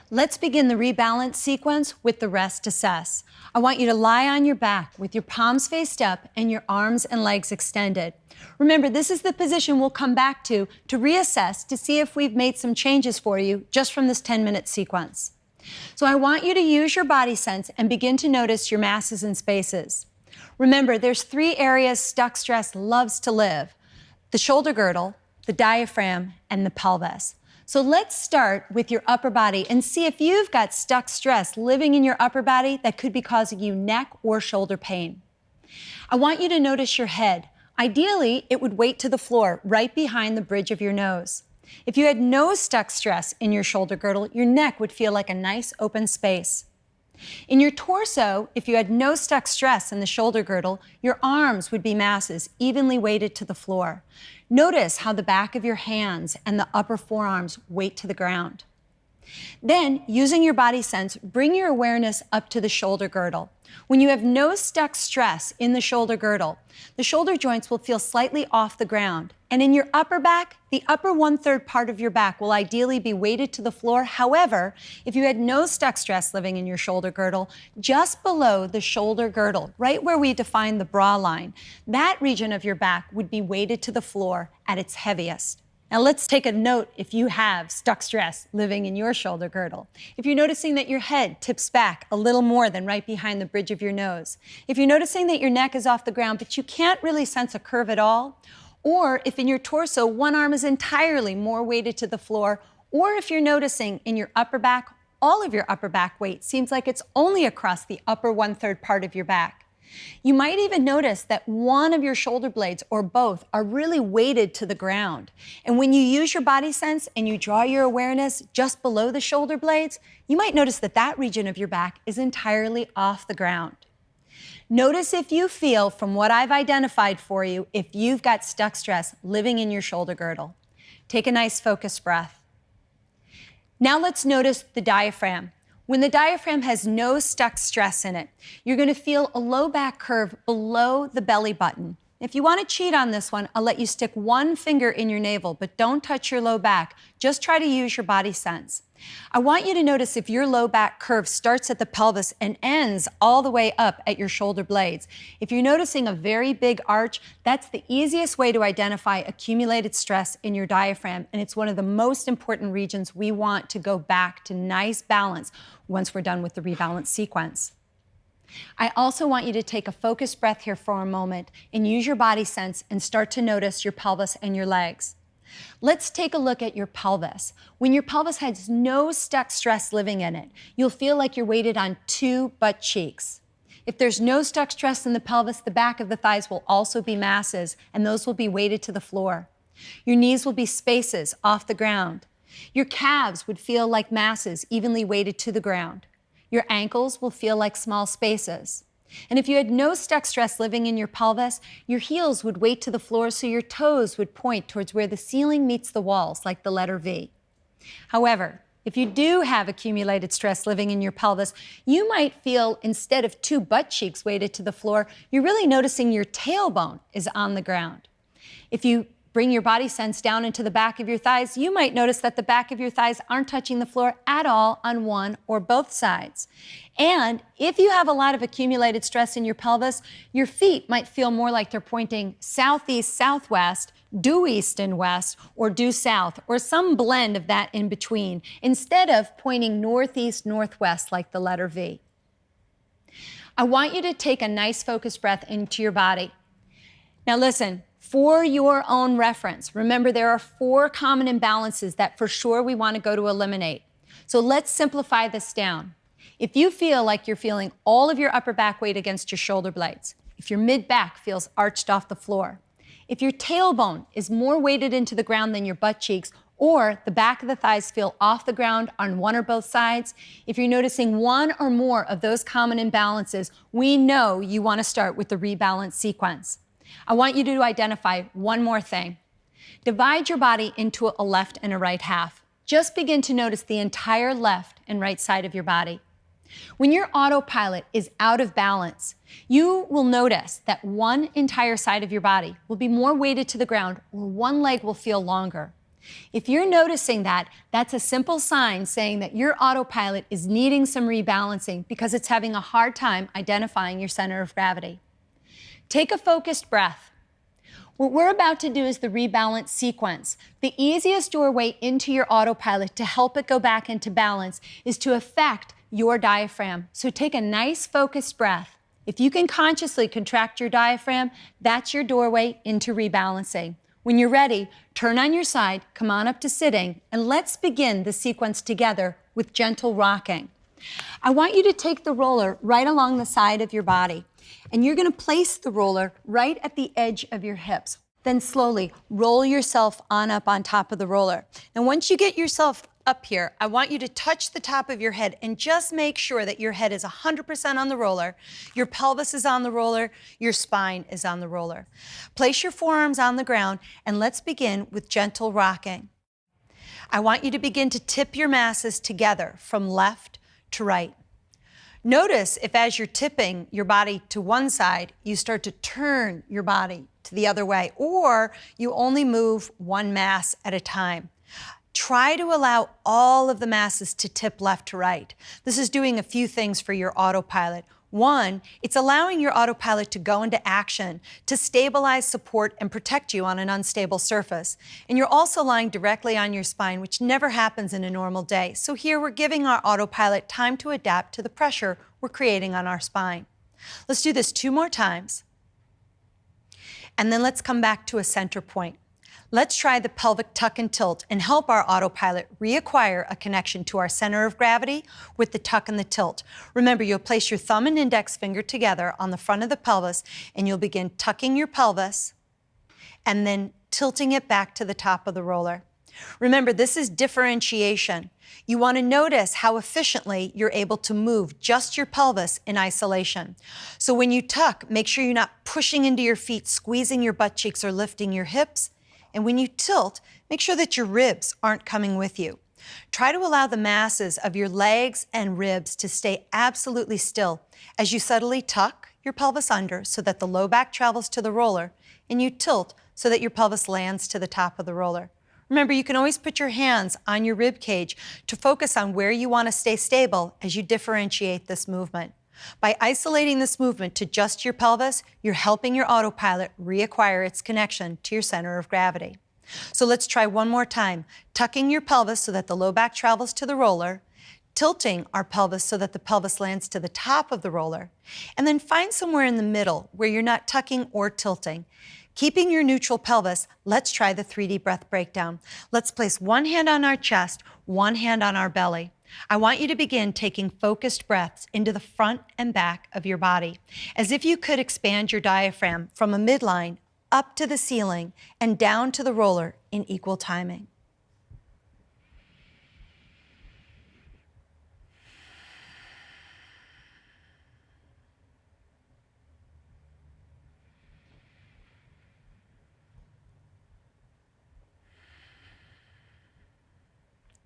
Let's begin the rebalance sequence with the rest assess. I want you to lie on your back with your palms faced up and your arms and legs extended. Remember, this is the position we'll come back to reassess to see if we've made some changes for you just from this 10-minute sequence. So I want you to use your body sense and begin to notice your masses and spaces. Remember, there's 3 areas stuck stress loves to live: the shoulder girdle, the diaphragm, and the pelvis. So let's start with your upper body and see if you've got stuck stress living in your upper body that could be causing you neck or shoulder pain. I want you to notice your head. Ideally, it would weight to the floor right behind the bridge of your nose. If you had no stuck stress in your shoulder girdle, your neck would feel like a nice open space. In your torso, if you had no stuck stress in the shoulder girdle, your arms would be masses evenly weighted to the floor. Notice how the back of your hands and the upper forearms weight to the ground. Then, using your body sense, bring your awareness up to the shoulder girdle. When you have no stuck stress in the shoulder girdle, the shoulder joints will feel slightly off the ground. And in your upper back, the upper 1/3 part of your back will ideally be weighted to the floor. However, if you had no stuck stress living in your shoulder girdle, just below the shoulder girdle, right where we define the bra line, that region of your back would be weighted to the floor at its heaviest. Now let's take a note if you have stuck stress living in your shoulder girdle. If you're noticing that your head tips back a little more than right behind the bridge of your nose, if you're noticing that your neck is off the ground but you can't really sense a curve at all, or if in your torso one arm is entirely more weighted to the floor, or if you're noticing in your upper back, all of your upper back weight seems like it's only across the upper 1/3 part of your back. You might even notice that one of your shoulder blades or both are really weighted to the ground. And when you use your body sense and you draw your awareness just below the shoulder blades, you might notice that that region of your back is entirely off the ground. Notice if you feel, from what I've identified for you, if you've got stuck stress living in your shoulder girdle. Take a nice focused breath. Now let's notice the diaphragm. When the diaphragm has no stuck stress in it, you're going to feel a low back curve below the belly button. If you want to cheat on this one, I'll let you stick one finger in your navel, but don't touch your low back. Just try to use your body sense. I want you to notice if your low back curve starts at the pelvis and ends all the way up at your shoulder blades. If you're noticing a very big arch, that's the easiest way to identify accumulated stress in your diaphragm, and it's one of the most important regions we want to go back to nice balance once we're done with the rebalance sequence. I also want you to take a focused breath here for a moment and use your body sense and start to notice your pelvis and your legs. Let's take a look at your pelvis. When your pelvis has no stuck stress living in it, you'll feel like you're weighted on 2 butt cheeks. If there's no stuck stress in the pelvis, the back of the thighs will also be masses, and those will be weighted to the floor. Your knees will be spaces off the ground. Your calves would feel like masses evenly weighted to the ground. Your ankles will feel like small spaces. And if you had no stuck stress living in your pelvis, your heels would weight to the floor so your toes would point towards where the ceiling meets the walls, like the letter V. However, if you do have accumulated stress living in your pelvis, you might feel, instead of 2 butt cheeks weighted to the floor, you're really noticing your tailbone is on the ground. If you bring your body sense down into the back of your thighs, you might notice that the back of your thighs aren't touching the floor at all on one or both sides. And if you have a lot of accumulated stress in your pelvis, your feet might feel more like they're pointing southeast, southwest, due east and west, or due south, or some blend of that in between, instead of pointing northeast, northwest like the letter V. I want you to take a nice focused breath into your body. Now listen, for your own reference, remember there are 4 common imbalances that for sure we want to go to eliminate. So let's simplify this down. If you feel like you're feeling all of your upper back weight against your shoulder blades, if your mid-back feels arched off the floor, if your tailbone is more weighted into the ground than your butt cheeks, or the back of the thighs feel off the ground on one or both sides, if you're noticing one or more of those common imbalances, we know you want to start with the rebalance sequence. I want you to identify one more thing. Divide your body into a left and a right half. Just begin to notice the entire left and right side of your body. When your autopilot is out of balance, you will notice that one entire side of your body will be more weighted to the ground, or one leg will feel longer. If you're noticing that, that's a simple sign saying that your autopilot is needing some rebalancing because it's having a hard time identifying your center of gravity. Take a focused breath. What we're about to do is the rebalance sequence. The easiest doorway into your autopilot to help it go back into balance is to affect your diaphragm. So take a nice focused breath. If you can consciously contract your diaphragm, that's your doorway into rebalancing. When you're ready, turn on your side, come on up to sitting, and let's begin the sequence together with gentle rocking. I want you to take the roller right along the side of your body, and you're going to place the roller right at the edge of your hips. Then slowly roll yourself on up on top of the roller. And once you get yourself up here, I want you to touch the top of your head and just make sure that your head is 100% on the roller, your pelvis is on the roller, your spine is on the roller. Place your forearms on the ground and let's begin with gentle rocking. I want you to begin to tip your masses together from left to right. Notice if as you're tipping your body to one side, you start to turn your body to the other way, or you only move one mass at a time. Try to allow all of the masses to tip left to right. This is doing a few things for your autopilot. One, it's allowing your autopilot to go into action to stabilize, support, and protect you on an unstable surface. And you're also lying directly on your spine, which never happens in a normal day. So here we're giving our autopilot time to adapt to the pressure we're creating on our spine. Let's do this 2 more times. And then let's come back to a center point. Let's try the pelvic tuck and tilt and help our autopilot reacquire a connection to our center of gravity with the tuck and the tilt. Remember, you'll place your thumb and index finger together on the front of the pelvis and you'll begin tucking your pelvis and then tilting it back to the top of the roller. Remember, this is differentiation. You want to notice how efficiently you're able to move just your pelvis in isolation. So when you tuck, make sure you're not pushing into your feet, squeezing your butt cheeks or lifting your hips. And when you tilt, make sure that your ribs aren't coming with you. Try to allow the masses of your legs and ribs to stay absolutely still as you subtly tuck your pelvis under so that the low back travels to the roller and you tilt so that your pelvis lands to the top of the roller. Remember, you can always put your hands on your rib cage to focus on where you want to stay stable as you differentiate this movement. By isolating this movement to just your pelvis, you're helping your autopilot reacquire its connection to your center of gravity. So let's try one more time, tucking your pelvis so that the low back travels to the roller, tilting our pelvis so that the pelvis lands to the top of the roller, and then find somewhere in the middle where you're not tucking or tilting. Keeping your neutral pelvis, let's try the 3D breath breakdown. Let's place one hand on our chest, one hand on our belly. I want you to begin taking focused breaths into the front and back of your body, as if you could expand your diaphragm from a midline up to the ceiling and down to the roller in equal timing.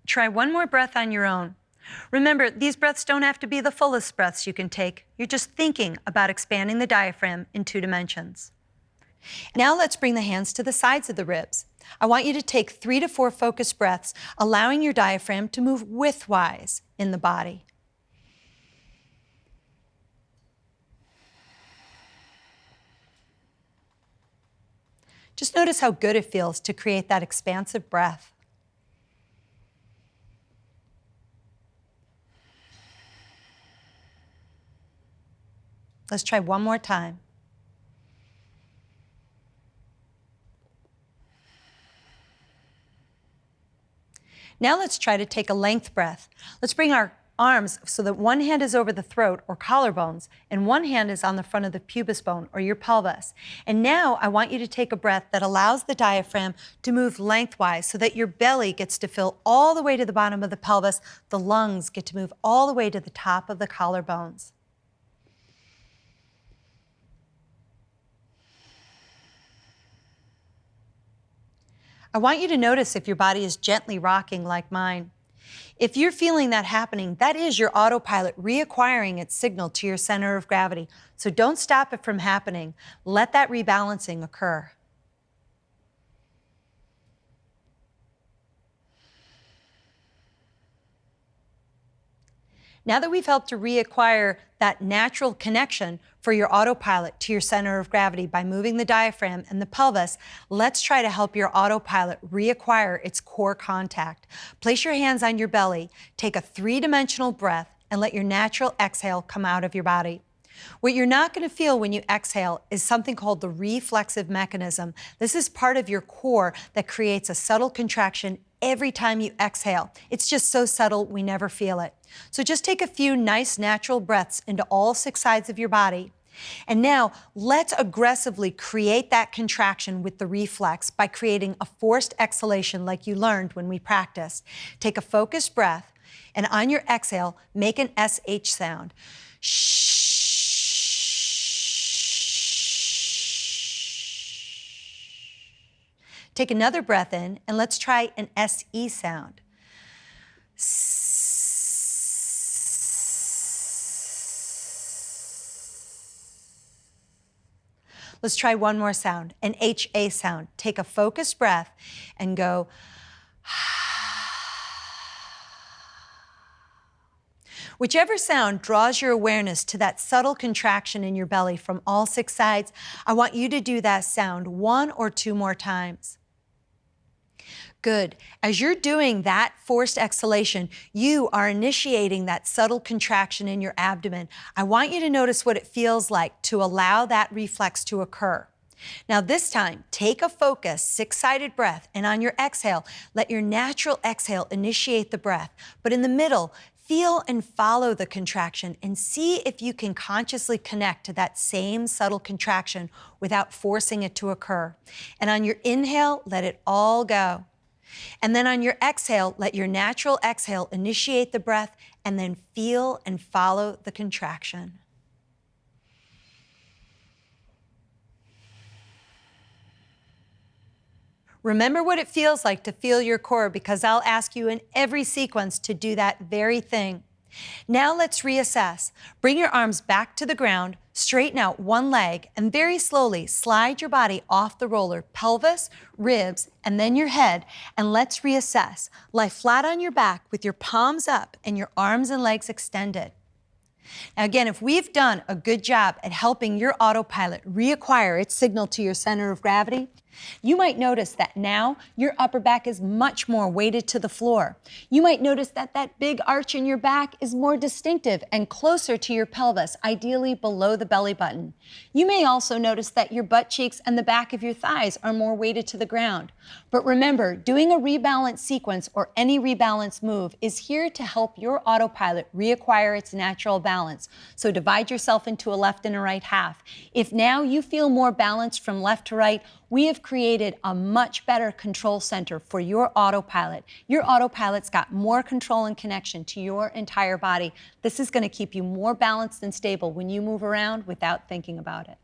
Try one more breath on your own. Remember, these breaths don't have to be the fullest breaths you can take. You're just thinking about expanding the diaphragm in 2 dimensions. Now let's bring the hands to the sides of the ribs. I want you to take 3 to 4 focused breaths, allowing your diaphragm to move widthwise in the body. Just notice how good it feels to create that expansive breath. Let's try one more time. Now let's try to take a length breath. Let's bring our arms so that one hand is over the throat or collarbones and one hand is on the front of the pubis bone or your pelvis. And now I want you to take a breath that allows the diaphragm to move lengthwise so that your belly gets to fill all the way to the bottom of the pelvis. The lungs get to move all the way to the top of the collarbones. I want you to notice if your body is gently rocking like mine. If you're feeling that happening, that is your autopilot reacquiring its signal to your center of gravity. So don't stop it from happening. Let that rebalancing occur. Now that we've helped to reacquire that natural connection for your autopilot to your center of gravity by moving the diaphragm and the pelvis, let's try to help your autopilot reacquire its core contact. Place your hands on your belly, take a three-dimensional breath, and let your natural exhale come out of your body. What you're not going to feel when you exhale is something called the reflexive mechanism. This is part of your core that creates a subtle contraction every time you exhale. It's just so subtle we never feel it. So just take a few nice natural breaths into all 6 sides of your body. And now let's aggressively create that contraction with the reflex by creating a forced exhalation like you learned when we practiced. Take a focused breath, and on your exhale, make an SH sound. Shh. Take another breath in, and let's try an SE sound. Let's try one more sound, an HA sound. Take a focused breath and go. Whichever sound draws your awareness to that subtle contraction in your belly from all 6 sides, I want you to do that sound 1 or 2 more times. Good. As you're doing that forced exhalation, you are initiating that subtle contraction in your abdomen. I want you to notice what it feels like to allow that reflex to occur. Now this time, take a focused 6-sided breath, and on your exhale, let your natural exhale initiate the breath. But in the middle, feel and follow the contraction and see if you can consciously connect to that same subtle contraction without forcing it to occur. And on your inhale, let it all go. And then on your exhale, let your natural exhale initiate the breath, and then feel and follow the contraction. Remember what it feels like to feel your core, because I'll ask you in every sequence to do that very thing. Now let's reassess. Bring your arms back to the ground, straighten out one leg, and very slowly slide your body off the roller, pelvis, ribs, and then your head, and let's reassess. Lie flat on your back with your palms up and your arms and legs extended. Now again, if we've done a good job at helping your autopilot reacquire its signal to your center of gravity, you might notice that now your upper back is much more weighted to the floor. You might notice that that big arch in your back is more distinctive and closer to your pelvis, ideally below the belly button. You may also notice that your butt cheeks and the back of your thighs are more weighted to the ground. But remember, doing a rebalance sequence or any rebalance move is here to help your autopilot reacquire its natural balance. So divide yourself into a left and a right half. If now you feel more balanced from left to right, we have created a much better control center for your autopilot. Your autopilot's got more control and connection to your entire body. This is going to keep you more balanced and stable when you move around without thinking about it.